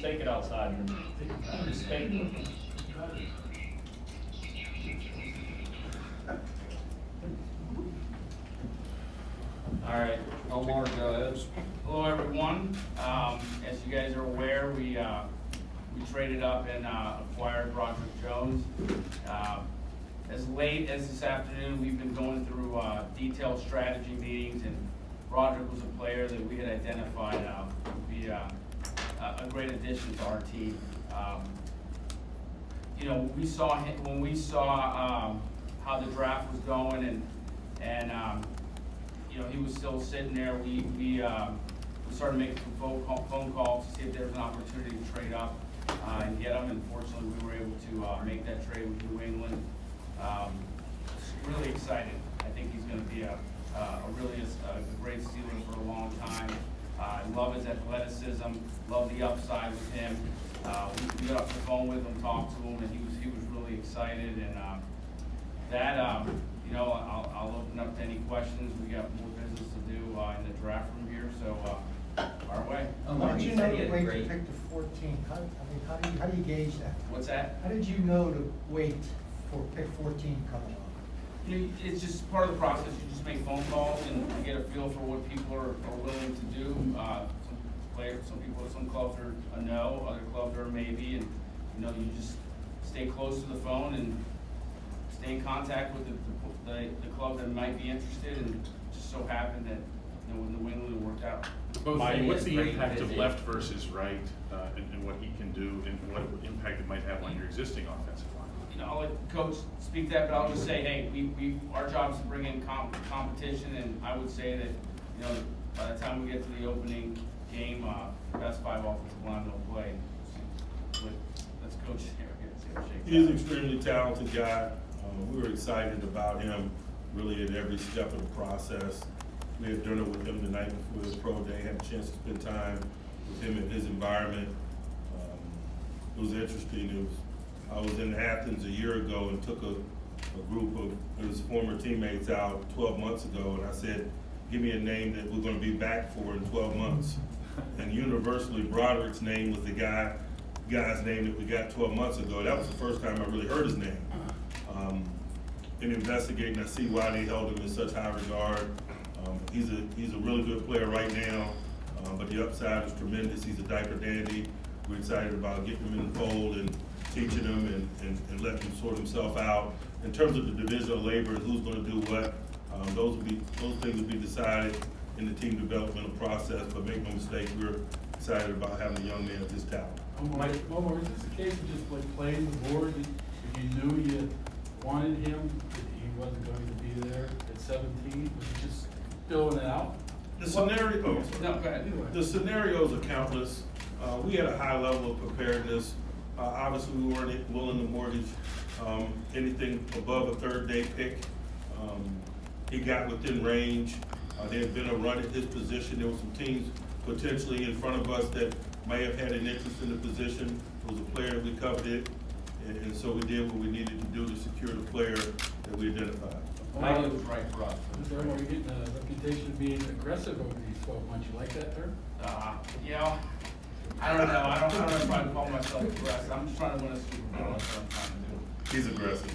just fake it outside. Just fake it. All right, Omar, go ahead. Hello, everyone. As you guys are aware, we traded up and acquired Broderick Jones. As late as this afternoon, we've been going through detailed strategy meetings, and Broderick was a player that we had identified would be a great addition to our team. You know, when we saw how the draft was going, and you know, he was still sitting there. We started making some phone calls to see if there was an opportunity to trade up and get him. And fortunately, we were able to make that trade with New England. Really excited. I think he's going to be a great Steeler for a long time. I love his athleticism. Love the upside with him. We got off the phone with him, talked to him, and he was really excited. And you know, I'll open up to any questions. We got more business to do in the draft room here, so far away. How did you know to wait to pick the 14th? How do you gauge that? What's that? How did you know to wait for pick 14 coming up? You know, it's just part of the process. You just make phone calls and you get a feel for what people are willing to do. Some clubs are a no, other clubs are a maybe, and you know, you just stay close to the phone and stay in contact with the club that might be interested, and just so happened that you know, New England worked out. Mike, what's the impact of left versus right, and what he can do, and what impact it might have on your existing offensive line? You know, I'll let the coach speak to that, but I'll just say, hey, our job is to bring in competition, and I would say that, you know, by the time we get to the opening game, the best 5 offensive line will play. Let's coach here. He's an extremely talented guy. We were excited about him really at every step of the process. We had dinner with him the night before his pro day, had a chance to spend time with him in his environment. It was interesting. I was in Athens a year ago and took a group of his former teammates out 12 months ago, and I said, give me a name that we're going to be back for in 12 months. And universally, Broderick's name was the guy's name that we got 12 months ago. That was the first time I really heard his name. In investigating, I see why they held him in such high regard. He's a really good player right now, but the upside is tremendous. He's a diaper dandy. We're excited about getting him in the fold and teaching him and letting him sort himself out. In terms of the division of labor and who's going to do what, those things will be decided in the team developmental process. But make no mistake, we're excited about having a young man of his talent. Omar, is this a case of just like playing the board? If you knew you wanted him, that he wasn't going to be there at 17, was he just filling it out? The scenario, No, go ahead. the scenarios are countless. We had a high level of preparedness. Obviously, we weren't willing to mortgage anything above a third-day pick. He got within range. There had been a run at his position. There were some teams potentially in front of us that may have had an interest in the position. It was a player that we coveted, and so we did what we needed to do to secure the player that we identified. Mike was right for us. Mr. Omar, you're getting a reputation of being aggressive over these 12 months. You like that term? You know, I don't know. I don't know if I'd call myself aggressive. I'm just trying to win a Super Bowl. That's what I'm trying to do. He's aggressive.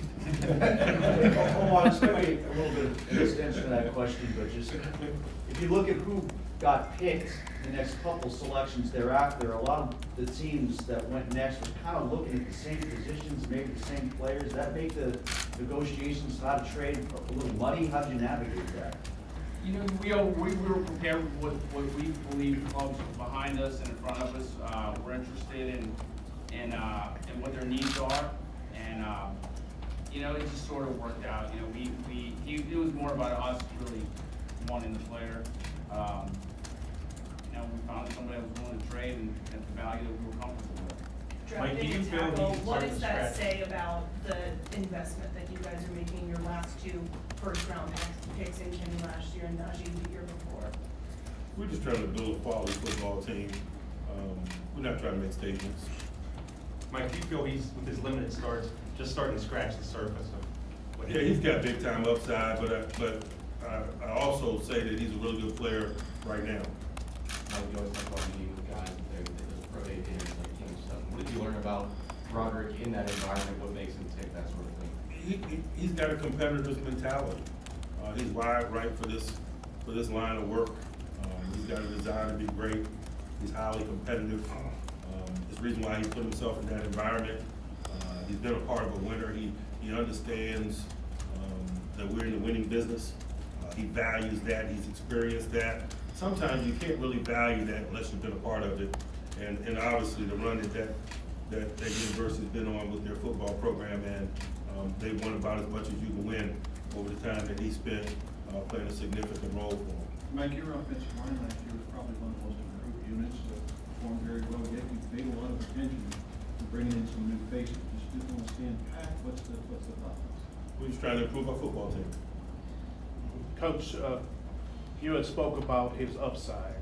Omar, it's maybe a little bit of extension to that question, but just if you look at who got picked the next couple selections thereafter, a lot of the teams that went next were kind of looking at the same positions, maybe the same players. Does that make the negotiations how to trade a little muddy? How did you navigate that? You know, we were prepared with what we believe clubs behind us and in front of us were interested in what their needs are, and you know, it just sort of worked out. You know, it was more about us really wanting the player. You know, we found somebody that was willing to trade and at the value that we were comfortable with. Mike, do Drafting you and feel tackle, he's what starting does to that scratch? say about the investment that you guys are making, your last 2 first-round picks in Kenny last year and Najee the year before? We're just trying to build a quality football team. We're not trying to make statements. Mike, do you feel he's, with his limited starts, just starting to scratch the surface of what Yeah, he's got big time upside, but I also say that he's a really good player right now. You always talk about meeting with guys, they're pro day games, like, about Broderick in that environment? What makes him tick, that sort of thing? He's got a competitor's mentality. He's wired right for this line of work. He's got a desire to be great. He's highly competitive. It's the reason why he put himself in that environment. He's been a part of a winner. He understands that we're in the winning business. He values that. He's experienced that. Sometimes you can't really value that unless you've been a part of it. And obviously the run that university's been on with their football program, and they won about as much as you can win over the time that he spent playing a significant role for them. Mike, your offensive line last year was probably one of the most improved units, performed very well, yet you paid a lot of attention to bringing in some new faces. Just didn't want to stand pat. What's the thought? We're just trying to improve our football team. Coach, you had spoke about his upside.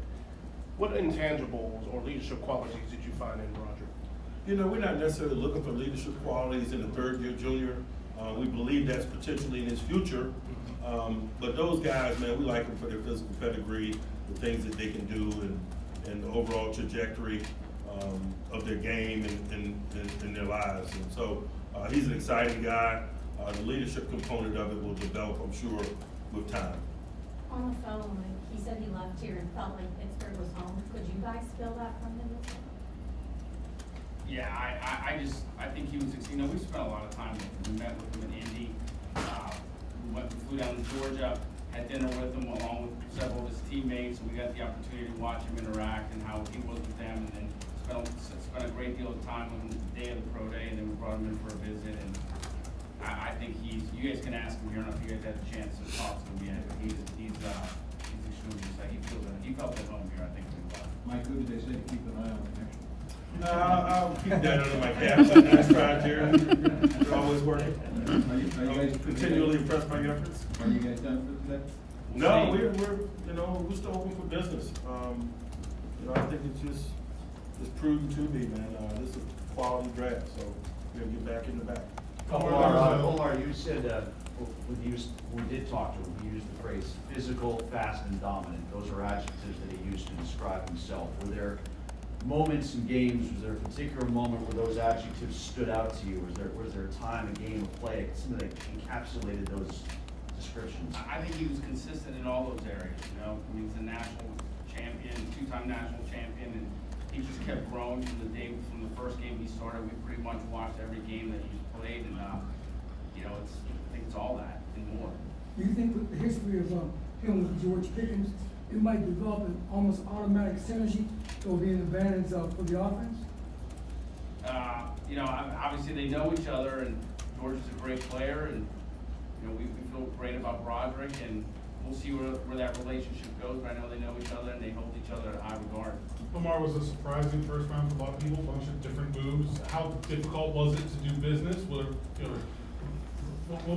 What intangibles or leadership qualities did you find in Broderick? You know, we're not necessarily looking for leadership qualities in a third-year junior. We believe that's potentially in his future. But those guys, man, we like them for their physical pedigree, the things that they can do, and the overall trajectory of their game and their lives. And so he's an exciting guy. The leadership component of it will develop, I'm sure, with time. On the phone, he said he left here and felt like Pittsburgh was home. Could you guys feel that from him? Yeah, I think he was, we spent a lot of time with him. We met with him in Indy. We flew down to Georgia, had dinner with him along with several of his teammates. We got the opportunity to watch him interact and how he was with them, and then spent a great deal of time with him the day of the pro day, and then we brought him in for a visit. And I think you guys can ask him here, I don't know if you guys had a chance to talk to him yet, but he's extremely excited. He felt at home here, I think. Mike, who did they say to keep an eye on next year? I'll keep that under my cap. Nice try, Jerry. You're always working. Are you guys Continually impressed by your efforts. Are you guys done for today? No, we're still open for business. I think it's prudent to be, man. This is a quality draft, so we're gonna get back in the back. Omar, you said, we did talk to him, he used the phrase physical, fast, and dominant. Those are adjectives that he used to describe himself. Were there moments in games, was there a particular moment where those adjectives stood out to you? Was there a time, a game, a play, something that encapsulated those descriptions? I think he was consistent in all those areas, he's a national champion, two-time national champion, and he just kept growing from the first game he started. We pretty much watched every game that he's played, and I think it's all that and more. Do you think with the history of him with George Pickens, it might develop an almost automatic synergy that will be an advantage for the offense? Obviously they know each other, and George is a great player, and we feel great about Broderick, and we'll see where that relationship goes. But I know they know each other and they hold each other in high regard. Omar was a surprising first round for a lot of people, a bunch of different moves. How difficult was it to do business? What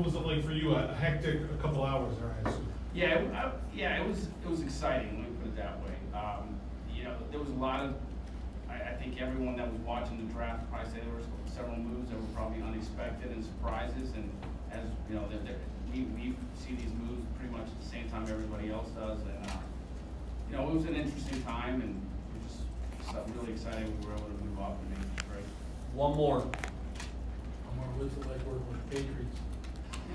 was it like for you? A hectic couple hours there, I assume. Yeah, it was exciting. Let me put it that way. There was a lot of. I think everyone that was watching the draft probably say there were several moves that were probably unexpected and surprises. And as we see these moves pretty much at the same time everybody else does. And it was an interesting time, and we're just really excited we were able to move up and make it great. One more. Omar, what's it like working with the Patriots?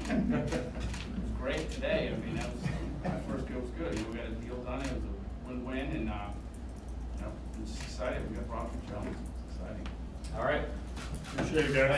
It was great today. That was my first go was good. We got a deal done. It was a win-win, and I'm just excited. We got Broderick Jones. It's exciting. All right. Appreciate it, guys.